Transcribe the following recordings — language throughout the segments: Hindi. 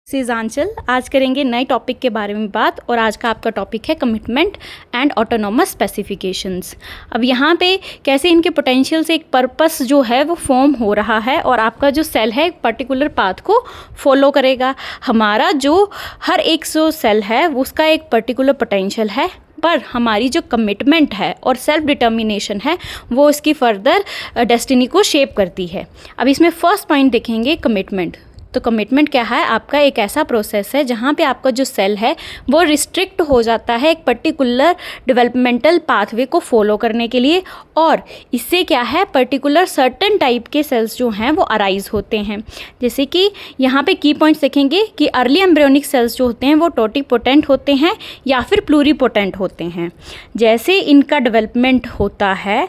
दिस आंचल। आज करेंगे नए टॉपिक के बारे में बात और आज का आपका टॉपिक है कमिटमेंट एंड ऑटोनॉमस स्पेसिफिकेशंस। अब यहाँ पे कैसे इनके पोटेंशियल से एक पर्पस जो है वो फॉर्म हो रहा है और आपका जो सेल है एक पर्टिकुलर पाथ को फॉलो करेगा। हमारा जो हर एक जो सेल है उसका एक पर्टिकुलर पोटेंशियल है, पर हमारी जो कमिटमेंट है और सेल्फ डिटर्मिनेशन है वो इसकी फर्दर डेस्टिनी को शेप करती है। अब इसमें फर्स्ट पॉइंट देखेंगे कमिटमेंट। तो कमिटमेंट क्या है? आपका एक ऐसा प्रोसेस है जहाँ पे आपका जो सेल है वो रिस्ट्रिक्ट हो जाता है एक पर्टिकुलर डेवलपमेंटल पाथवे को फॉलो करने के लिए, और इससे क्या है पर्टिकुलर सर्टेन टाइप के सेल्स जो हैं वो अराइज होते हैं। जैसे कि यहाँ पे की पॉइंट्स देखेंगे कि अर्ली एम्ब्रियोनिक सेल्स जो होते हैं वो टोटीपोटेंट होते हैं या फिर प्लूरीपोटेंट होते हैं। जैसे इनका डेवलपमेंट होता है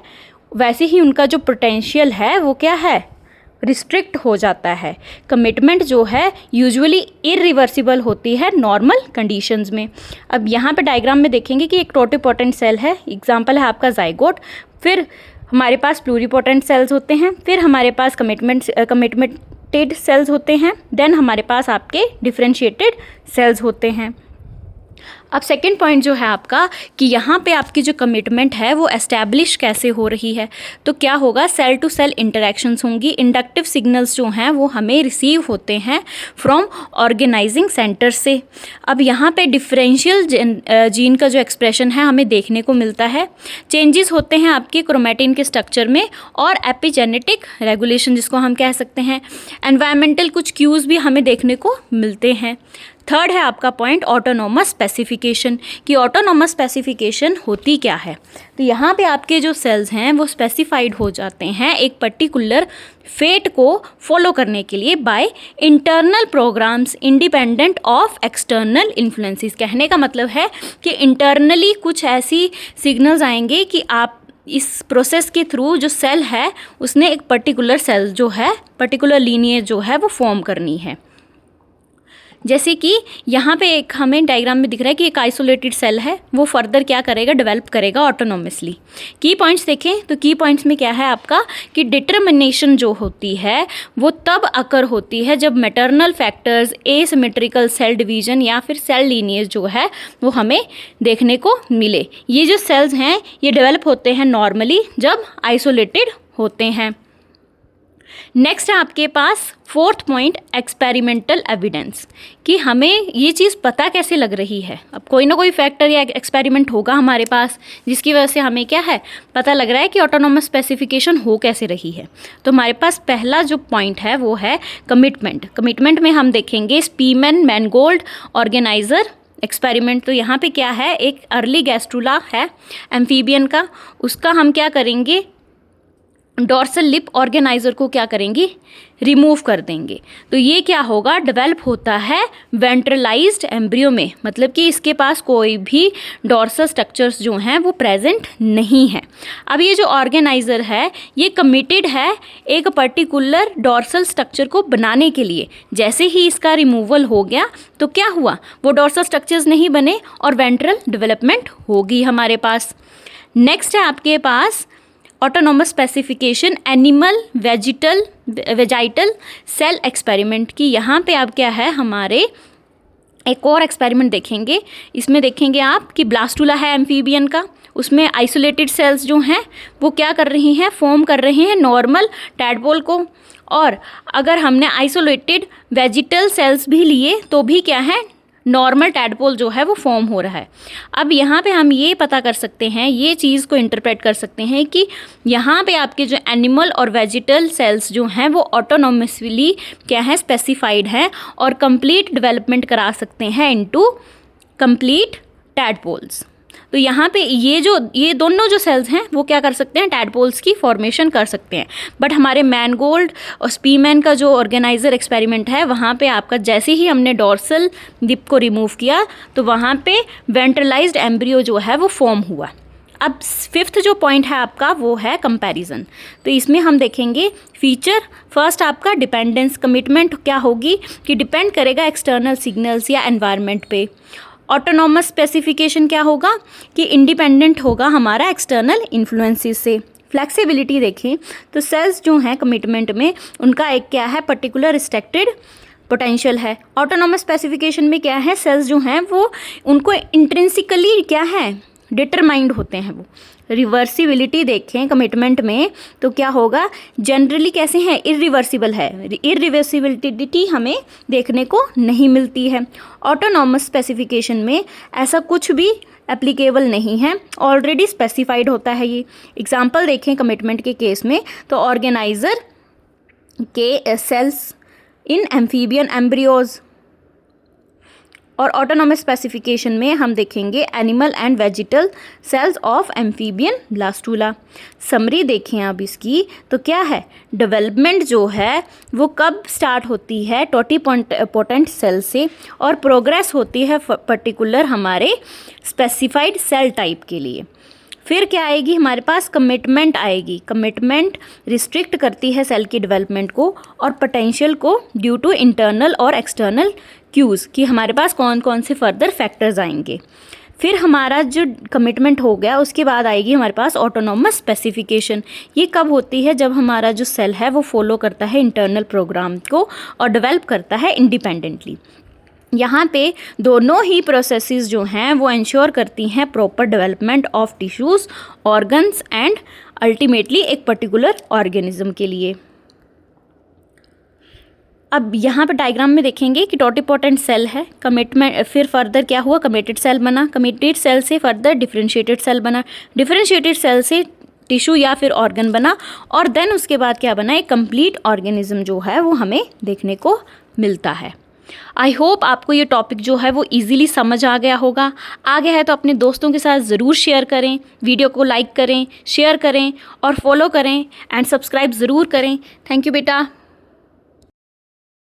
वैसे ही उनका जो पोटेंशियल है वो क्या है, रिस्ट्रिक्ट हो जाता है। कमिटमेंट जो है यूजुअली इरिवर्सिबल होती है नॉर्मल कंडीशंस में। अब यहाँ पे डायग्राम में देखेंगे कि एक टोटीपोटेंट सेल है, एग्जांपल है आपका जाइगोट, फिर हमारे पास प्लूरीपोटेंट सेल्स होते हैं, फिर हमारे पास कमिटमेंटेड सेल्स होते हैं, देन हमारे पास आपके डिफरेंशिएटेड सेल्स होते हैं। अब सेकेंड पॉइंट जो है आपका कि यहाँ पे आपकी जो कमिटमेंट है वो एस्टैब्लिश कैसे हो रही है। तो क्या होगा, सेल टू सेल इंटरेक्शंस होंगी, इंडक्टिव सिग्नल्स जो हैं वो हमें रिसीव होते हैं फ्रॉम ऑर्गेनाइजिंग सेंटर से। अब यहाँ पे डिफरेंशियल जीन का जो एक्सप्रेशन है हमें देखने को मिलता है, चेंजेस होते हैं आपके क्रोमैटिन के स्ट्रक्चर में, और एपिजेनेटिक रेगुलेशन जिसको हम कह सकते हैं, एनवायरमेंटल कुछ क्यूज़ भी हमें देखने को मिलते हैं। थर्ड है आपका पॉइंट ऑटोनॉमस स्पेसिफिकेशन, कि ऑटोनॉमस स्पेसिफिकेशन होती क्या है। तो यहाँ पे आपके जो सेल्स हैं वो स्पेसिफाइड हो जाते हैं एक पर्टिकुलर फेट को फॉलो करने के लिए by internal programs independent of external influences. कहने का मतलब है कि इंटरनली कुछ ऐसी सिग्नल्स आएंगे कि आप इस प्रोसेस के थ्रू जो सेल है उसने एक पर्टिकुलर सेल जो है पर्टिकुलर लीनिएज जो है वो फॉर्म करनी है। जैसे कि यहाँ पे एक हमें डायग्राम में दिख रहा है कि एक आइसोलेटेड सेल है, वो फर्दर क्या करेगा, डेवलप करेगा ऑटोनोमसली। की पॉइंट्स देखें तो की पॉइंट्स में क्या है आपका कि डिटर्मिनेशन जो होती है वो तब अकर होती है जब maternal factors, asymmetrical cell division या फिर सेल लीनिएज जो है वो हमें देखने को मिले। ये जो सेल्स हैं ये डेवलप होते हैं नॉर्मली जब आइसोलेटेड होते हैं। नेक्स्ट है आपके पास फोर्थ पॉइंट एक्सपेरिमेंटल एविडेंस, कि हमें ये चीज़ पता कैसे लग रही है। अब कोई ना कोई फैक्टर या एक्सपेरिमेंट होगा हमारे पास जिसकी वजह से हमें क्या है पता लग रहा है कि ऑटोनॉमस स्पेसिफिकेशन हो कैसे रही है। तो हमारे पास पहला जो पॉइंट है वो है कमिटमेंट। कमिटमेंट में हम देखेंगे स्पीमैन मैनगोल्ड ऑर्गेनाइजर एक्सपेरिमेंट। तो यहाँ पे क्या है, एक अर्ली गैस्ट्रुला है एम्फीबियन का, उसका हम क्या करेंगे, डॉर्सल लिप ऑर्गेनाइजर को क्या करेंगे, रिमूव कर देंगे। तो ये क्या होगा, डेवलप होता है वेंट्रलाइज्ड एम्ब्रियो में, मतलब कि इसके पास कोई भी डॉर्सल स्ट्रक्चर्स जो हैं वो प्रेजेंट नहीं है। अब ये जो ऑर्गेनाइजर है ये कमिटेड है एक पर्टिकुलर डॉर्सल स्ट्रक्चर को बनाने के लिए। जैसे ही इसका रिमूवल हो गया तो क्या हुआ, वो डॉर्सल स्ट्रक्चर्स नहीं बने और वेंट्रल डेवलपमेंट होगी हमारे पास। नेक्स्ट है आपके पास autonomous specification animal vegetal cell experiment की। यहाँ पे आप क्या है, हमारे एक और एक्सपेरिमेंट देखेंगे। इसमें देखेंगे आप कि ब्लास्टुला है एम्फीबियन का, उसमें आइसोलेटेड सेल्स जो हैं वो क्या कर रही हैं, फॉर्म कर रहे हैं नॉर्मल टैडपोल को। और अगर हमने आइसोलेटेड वेजिटल सेल्स भी लिए तो भी क्या है, नॉर्मल टैडपोल जो है वो फॉर्म हो रहा है। अब यहाँ पे हम ये पता कर सकते हैं, ये चीज़ को इंटरप्रेट कर सकते हैं कि यहाँ पे आपके जो एनिमल और वेजिटल सेल्स जो हैं वो ऑटोनॉमसली क्या है, स्पेसिफाइड हैं और कंप्लीट डेवलपमेंट करा सकते हैं इनटू कंप्लीट टैडपोल्स। तो यहाँ पे ये दोनों जो सेल्स हैं वो क्या कर सकते हैं, टैडपोल्स की फॉर्मेशन कर सकते हैं। बट हमारे मैनगोल्ड और स्पीमैन का जो ऑर्गेनाइजर एक्सपेरिमेंट है वहाँ पे आपका जैसे ही हमने डॉर्सल लिप को रिमूव किया तो वहाँ पे वेंट्रलाइज्ड एम्ब्रियो जो है वो फॉर्म हुआ। अब फिफ्थ जो पॉइंट है आपका वो है कंपैरिजन। तो इसमें हम देखेंगे फीचर, फर्स्ट आपका डिपेंडेंस। कमिटमेंट क्या होगी कि डिपेंड करेगा एक्सटर्नल सिग्नल्स या एनवायरनमेंट पे। ऑटोनॉमस स्पेसिफिकेशन क्या होगा कि इंडिपेंडेंट होगा हमारा एक्सटर्नल इन्फ्लुएंसेस से। फ्लेक्सिबिलिटी देखें तो सेल्स जो हैं कमिटमेंट में उनका एक क्या है, पर्टिकुलर रिस्ट्रिक्टेड पोटेंशियल है। ऑटोनॉमस स्पेसिफिकेशन में क्या है, सेल्स जो हैं वो उनको इंट्रिंसिकली क्या है, डिटरमाइंड होते हैं वो। रिवर्सिबिलिटी देखें कमिटमेंट में तो क्या होगा, जनरली कैसे हैं, इरिवर्सिबल है। इरिवर्सिबिलिटी हमें देखने को नहीं मिलती है। ऑटोनॉमस स्पेसिफिकेशन में ऐसा कुछ भी एप्लीकेबल नहीं है, ऑलरेडी स्पेसिफाइड होता है ये। एग्जाम्पल देखें कमिटमेंट के केस में तो ऑर्गेनाइजर के सेल्स इन एम्फीबियन एम्ब्रियोज, और ऑटोनॉमस स्पेसिफिकेशन में हम देखेंगे animal and vegetal cells of amphibian blastula. Summary देखें अब इसकी तो क्या है, डेवलपमेंट जो है वो कब स्टार्ट होती है, टोटिपोटेंट सेल से, और प्रोग्रेस होती है पर्टिकुलर हमारे स्पेसिफाइड सेल टाइप के लिए। फिर क्या आएगी हमारे पास, कमिटमेंट आएगी। कमिटमेंट रिस्ट्रिक्ट करती है सेल की डेवलपमेंट को और पोटेंशियल को ड्यू टू इंटरनल और एक्सटर्नल क्यूज़ कि हमारे पास कौन कौन से फर्दर फैक्टर्स आएंगे। फिर हमारा जो कमिटमेंट हो गया उसके बाद आएगी हमारे पास ऑटोनॉमस स्पेसिफिकेशन। ये कब होती है, जब हमारा जो सेल है वो फॉलो करता है इंटरनल प्रोग्राम को और डेवलप करता है इंडिपेंडेंटली। यहाँ पे दोनों ही प्रोसेसेस जो हैं वो इंश्योर करती हैं proper development of tissues, organs and ultimately एक पर्टिकुलर ऑर्गेनिज्म के लिए। अब यहाँ पे डायग्राम में देखेंगे कि टोटिपोटेंट सेल है, कमिटमेंट, फिर फर्दर क्या हुआ, कमिटेड सेल बना, कमिटेड सेल से फर्दर डिफरेंशिएटेड सेल बना, डिफरेंशिएटेड सेल से टिश्यू या फिर ऑर्गन बना, और देन उसके बाद क्या बना, एक कंप्लीट ऑर्गेनिज्म जो है वो हमें देखने को मिलता है। आई होप आपको ये टॉपिक जो है वो इजीली समझ आ गया होगा। आ गया है तो अपने दोस्तों के साथ ज़रूर शेयर करें, वीडियो को लाइक करें, शेयर करें और फॉलो करें एंड सब्सक्राइब ज़रूर करें। थैंक यू बेटा।